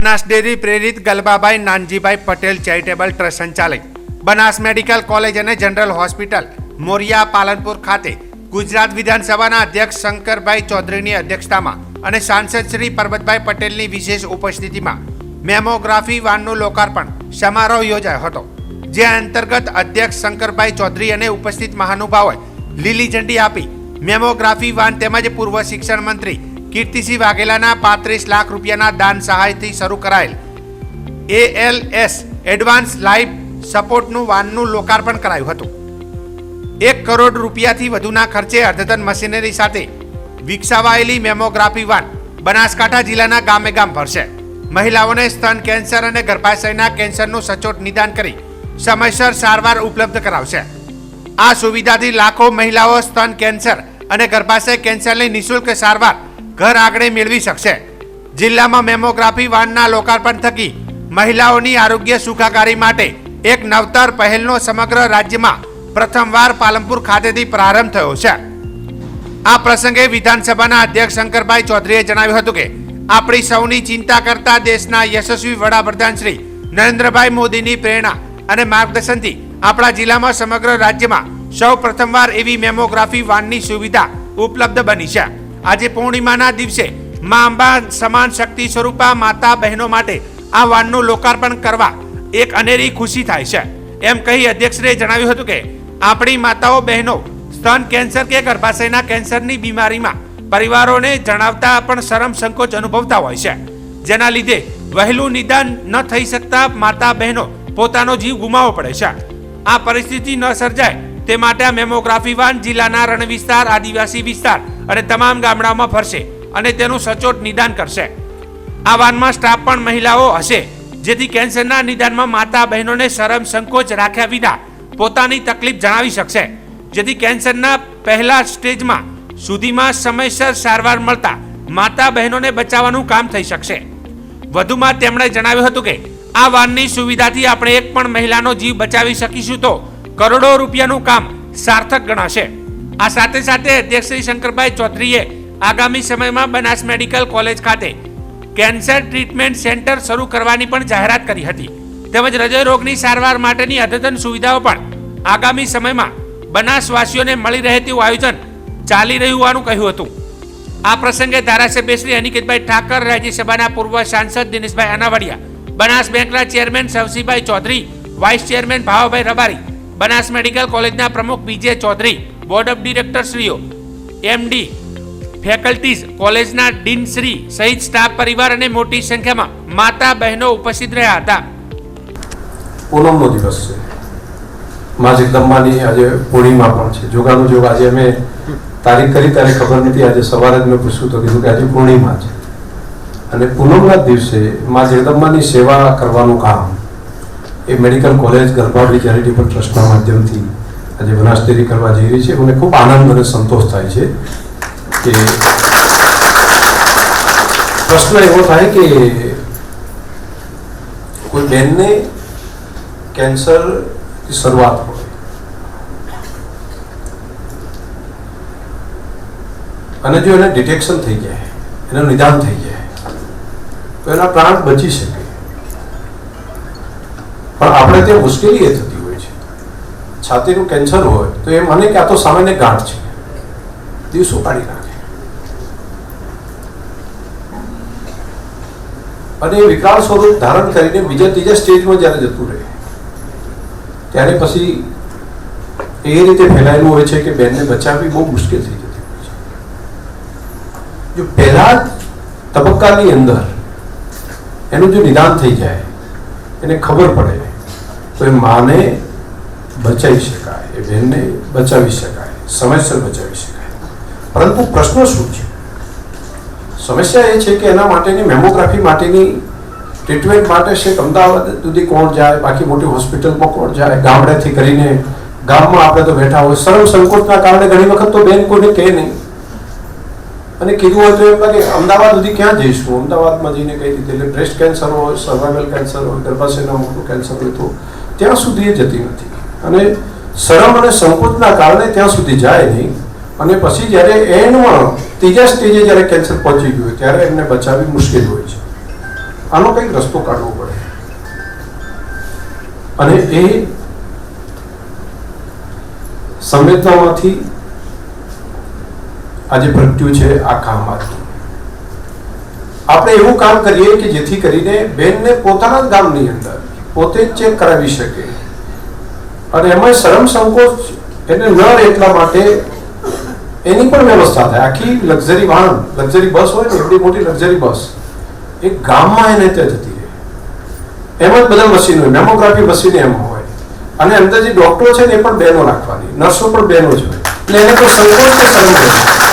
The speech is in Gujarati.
બનાસ ડેરી પ્રેરિત ગલબાભાઈ નાનજીભાઈ પટેલ ચેરિટેબલ ટ્રસ્ટ સંચાલિત બનાસ મેડિકલ કોલેજ અને જનરલ હોસ્પિટલ મોરિયા પાલનપુર ખાતે ગુજરાત વિધાનસભાના અધ્યક્ષ શંકરભાઈ ચૌધરીની અધ્યક્ષતામાં અને સાંસદ શ્રી પરબતભાઈ પટેલની વિશેષ ઉપસ્થિતિમાં મેમોગ્રાફી વાનનું લોકાર્પણ સમારોહ યોજાયો હતો, જે અંતર્ગત અધ્યક્ષ શંકરભાઈ ચૌધરી અને ઉપસ્થિત મહાનુભાવોએ લીલી ઝંડી આપી મેમોગ્રાફી વાન તેમજ પૂર્વ શિક્ષણ મંત્રી કીર્તિસિંહ વાઘેલાના 35 લાખ રૂપિયાના દાન સહાયથી શરૂ કરાયેલ ALS એડવાન્સ લાઈફ સપોર્ટનું વાનનું લોકાર્પણ કરાયું હતું। 1 કરોડ રૂપિયાથી વધુના ખર્ચે અદ્યતન મશીનરી સાથે વિકસાવાયેલી મેમોગ્રાફી વાન બનાસકાંઠા જિલ્લાના ગામે ગામ ભરશે। મહિલાઓને સ્તન કેન્સર અને ગર્ભાશયના કેન્સરનું સચોટ નિદાન કરી સમયસર સારવાર ઉપલબ્ધ કરાવશે। આ સુવિધાથી લાખો મહિલાઓ સ્તન કેન્સર અને ગર્ભાશય કેન્સરની નિઃશુલ્ક સારવાર ઘર આંગણે મેળવી શકશે। જિલ્લામાં મેમોગ્રાફી વાનના લોકાર્પણ થકી મહિલાઓની આરોગ્ય સુખાકારી માટે એક નવતર પહેલનો સમગ્ર રાજ્યમાં પ્રથમવાર પાલનપુર ખાતેથી પ્રારંભ થયો છે। આ પ્રસંગે વિધાનસભાના અધ્યક્ષ શંકરભાઈ ચૌધરીએ જણાવ્યું હતું કે આપણી સૌની ચિંતા કરતા દેશના યશસ્વી વડાપ્રધાન શ્રી નરેન્દ્રભાઈ મોદીની પ્રેરણા અને માર્ગદર્શનથી આપણા જિલ્લામાં સમગ્ર રાજ્યમાં સૌ પ્રથમવાર એવી મેમોગ્રાફી વાનની સુવિધા ઉપલબ્ધ બની છે। આજે પૂર્ણિમાના દિવસે મા અંબા સમાન શક્તિ સ્વરૂપા માતા બહેનો માટે આ વાનનું લોકાર્પણ કરવા એક અનેરી ખુશી થાય છે, એમ કહી અધ્યક્ષે જણાવ્યું હતું કે આપણી માતાઓ બહેનો સ્તન કેન્સર કે ગર્ભાશયના કેન્સરની બીમારીમાં પરિવારોને જણાવતા પણ શરમ સંકોચ અનુભવતા હોય છે, જેના લીધે વહેલું નિદાન ન થઈ શકતા માતા બહેનો પોતાનો જીવ ગુમાવવો પડે છે। આ પરિસ્થિતિ ન સર્જાય તે માટે આ મેમોગ્રાફી વાન જિલ્લાના રણ વિસ્તાર, આદિવાસી વિસ્તાર અને તમામ ગામડાઓમાં ફરશે અને તેનું સચોટ નિદાન કરશે। આ વાનમાં સ્ટાફ પણ મહિલાઓ હશે, જેથી કેન્સરના નિદાનમાં માતા બહેનોને શરમ સંકોચ રાખ્યા વિના પોતાની તકલીફ જણાવી શકશે, જેથી કેન્સરના પહેલા સ્ટેજમાં સુધીમાં સમયસર સારવાર મળતા માતા બહેનોને બચાવવાનું કામ થઈ શકશે। વધુમાં તેમણે જણાવ્યું હતું કે આ વાનની સુવિધાથી આપણે એક પણ મહિલાનો જીવ બચાવી શકીશું તો કરોડો રૂપિયાનું કામ સાર્થક ગણાશે। આ સાથે સાથે અધ્યક્ષ શ્રી શંકરભાઈ ચૌધરીએ આગામી સમયમાં બનાસ મેડિકલ કોલેજ ખાતે કેન્સર ટ્રીટમેન્ટ સેન્ટર શરૂ કરવાની પણ જાહેરાત કરી હતી, તેમજ હૃદય રોગની સારવાર માટેની અદ્યતન સુવિધાઓ પણ આગામી સમયમાં બનાસવાસીઓને મળી રહે તેવું આયોજન ચાલી રહ્યું હોવાનું કહ્યું હતું। આ પ્રસંગે ધારાસભ્ય શ્રી અનિકેતભાઈ ઠાકર, રાજ્યસભાના પૂર્વ સાંસદ દિનેશભાઈ અનાવાડિયા, બનાસ બેંકના chairman Savsibhai Chaudhary, vice chairman Bhavabhai Rabari, Banas medical કોલેજના પ્રમુખ B J Chaudhary, board of director શ્રીઓ, MD, ફેકલ્ટીઝ, કોલેજના ડીન શ્રી સહિત સ્ટાફ પરિવાર અને મોટી સંખ્યામાં માતા બહેનો ઉપસ્થિત રહ્યા હતા। પૂનમનો દિવસ છે, માં જગદંબાની આજે પૂર્ણિમા પણ છે। જોગાનું જોગ આજે અમે તારીખ કરી ત્યારે ખબર નથી, આજે સવારે જ મેં પૂછ્યું તો કીધું કે આજે પૂર્ણિમા છે અને પૂનમના દિવસે માં જગદંબાની સેવા કરવાનું કામ એ મેડિકલ કોલેજ ગલબાભાઈ ચેરિટેબલ ટ્રસ્ટના માધ્યમથી આજે બનાસ ડેરી કરવા જઈ રહી છે। મને ખૂબ આનંદ અને સંતોષ થાય છે કે પ્રશ્ન એવો થાય કે કોઈ બહેનને કેન્સરની શરૂઆત હોય અને જો એને ડિટેક્શન થઈ જાય, એનું નિદાન થઈ જાય તો એના પ્રાણ બચી શકે, પણ આપણે ત્યાં મુશ્કેલી એ થતી હોય છે। છાતીનું કેન્સર હોય તો એ મને કે આ તો સામાન્ય ગાંઠ છે, દિવસો કાઢી નાખે અને એ વિકરાળ સ્વરૂપ ધારણ કરીને બીજા ત્રીજા સ્ટેજમાં જ્યારે જતું રહે ત્યારે પછી એ રીતે ફેલાયેલું હોય છે કે બેનને બચાવવી બહુ મુશ્કેલ થઈ જતી હોય છે। જો પહેલા તબક્કાની અંદર એનું જો નિદાન થઈ જાય, એને ખબર પડે તો એ માને બચાવી શકાય, એ બહેનને બચાવી શકાય, સમયસર બચાવી શકાય। પરંતુ પ્રશ્ન શું છે? સમસ્યા એ છે કે એના માટેની મેમોગ્રાફી માટેની ટ્રીટમેન્ટ માટે છે અમદાવાદ સુધી કોણ જાય, બાકી મોટી હોસ્પિટલમાં કોણ જાય, ગામડેથી કરીને ગામમાં આપણે તો બેઠા હોય, શરમ સંકોચના કારણે ઘણી વખત તો બેન કોઈને કહે નહીં અને કીધું હોય તો એમ લાગે અમદાવાદ સુધી ક્યાં જઈશું, અમદાવાદમાં જઈને કઈ રીતે, એટલે બ્રેસ્ટ કેન્સર હોય, સર્વાઇકલ કેન્સર હોય, ગર્ભાશયના મોટું કેન્સર હોય તો ત્યાં સુધી એ જતી નથી અને શરમ અને સંકોચના કારણે ત્યાં સુધી જાય નહીં અને પછી જ્યારે એન્ડમાં ત્રીજા સ્ટેજે જ્યારે કેન્સર પહોંચી ગયું ત્યારે એમને બચાવવી મુશ્કેલ હોય છે। આનો કંઈક રસ્તો કાઢવો પડે અને એ સંવેદનામાંથી આજે પ્રગટ્યું છે આ કામમાંથી. આપણે એવું કામ કરીએ કે જેથી કરીને બેનને પોતાના જ ગામની અંદર પોતે જ ચેક કરાવી શકે અને એમાં શરમ સંકોચ એને ન રહે એટલા માટે એની પણ વ્યવસ્થા થાય. આખી લક્ઝરી વાહન, લક્ઝરી બસ હોય ને, એટલી મોટી લક્ઝરી બસ એક ગામમાં એને ત્યાં જતી રહે. એમાં જ બધા મશીન હોય, મેમોગ્રાફી મશીન એમાં હોય અને અંદર જે ડોક્ટરો છે ને એ પણ બહેનો રાખવાની, નર્સો પણ બહેનો જ હોય એટલે એને કોઈ સંકોચ કે શરમ નથી.